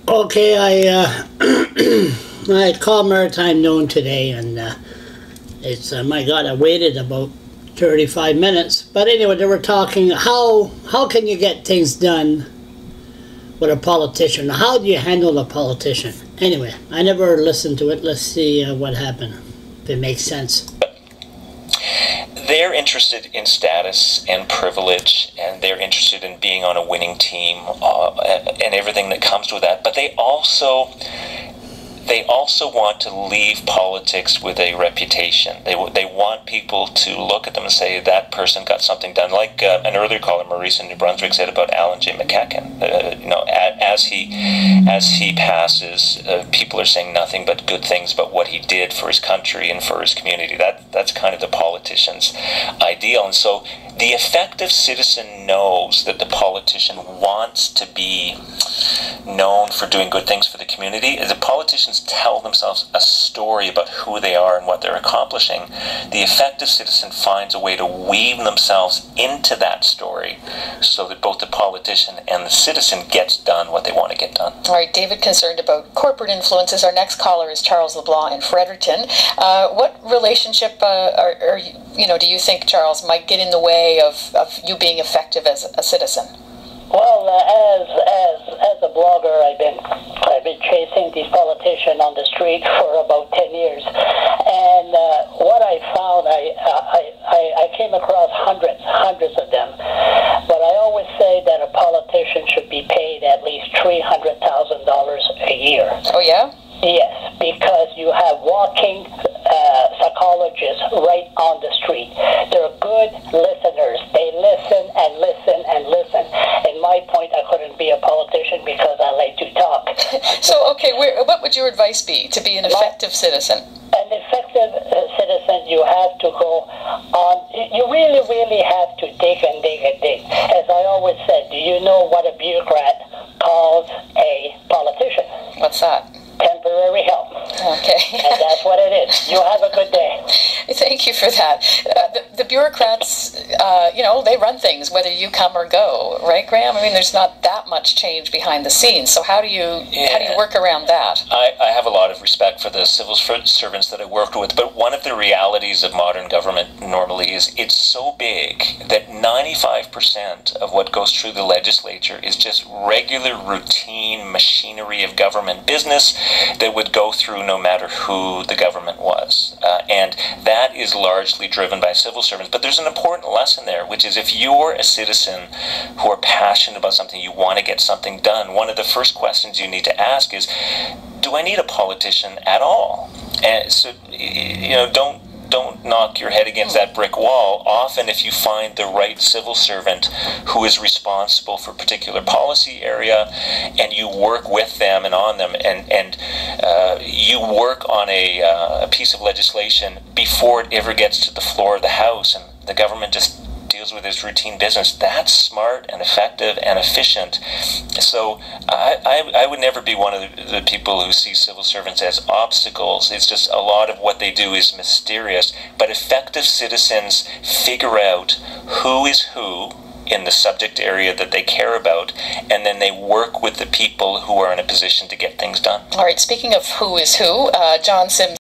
Okay, I called Maritime Noon today, and it's my God, I waited about 35 minutes. But anyway, they were talking how can you get things done with a politician? How do you handle a politician? Anyway, I never listened to it. Let's see what happened. If it makes sense. They're interested in status and privilege, and they're interested in being on a winning team and everything that comes with that. But they also want to leave politics with a reputation. They want people to look at them and say that person got something done. Like an earlier caller, Maurice in New Brunswick, said about Alan J. McEachen. As he passes, people are saying nothing but good things about what he did for his country and for his community. That's kind of the politician's ideal. And so the effective citizen knows that the politician wants to be known for doing good things for the community. As the politicians tell themselves a story about who they are and what they're accomplishing, the effective citizen finds a way to weave themselves into that story so that both the politician and the citizen gets done what they want to get done. All right, David, concerned about corporate influences. Our next caller is Charles LeBlanc in Fredericton. What relationship do you think, Charles, might get in the way of you being effective as a citizen? Well, as a blogger, I've been chasing these politicians on the street for about 10 years, and what I found, I came across hundreds of them, but I always say that a politician should be paid at least $300,000 a year. Oh yeah? Yes, because you have walking psychologists right on the street. They're good listeners. They listen and listen and listen. In my point, I couldn't be a politician because I like to talk. So, okay, what would your advice be to be an effective citizen? An effective citizen, you have to go on. You really have to dig and dig and dig. As I always said, do you know what a bureaucrat calls a politician? What's that? Temporary help. Okay. And that's what it is. You have a good day. Thank you for that. The bureaucrats, they run things whether you come or go, right, Graham? I mean, there's not that much change behind the scenes. So how do you work around that? I have a lot of respect for the civil servants that I worked with, but one of the realities of modern government normally is it's so big that 95% of what goes through the legislature is just regular routine machinery of government business that would go through no matter who the government was. And that is largely driven by civil servants. But there's an important lesson there, which is if you're a citizen who are passionate about something, you want to get something done, one of the first questions you need to ask is, do I need a politician at all? And so, don't knock your head against that brick wall. Often if you find the right civil servant who is responsible for a particular policy area and you work with them and on them and you work on a piece of legislation before it ever gets to the floor of the House and the government just deals with its routine business, that's smart and effective and efficient. So I would never be one of the people who see civil servants as obstacles. It's just a lot of what they do is mysterious, but effective citizens figure out who is who in the subject area that they care about, and then they work with the people who are in a position to get things done. All right, speaking of who is who, John Sims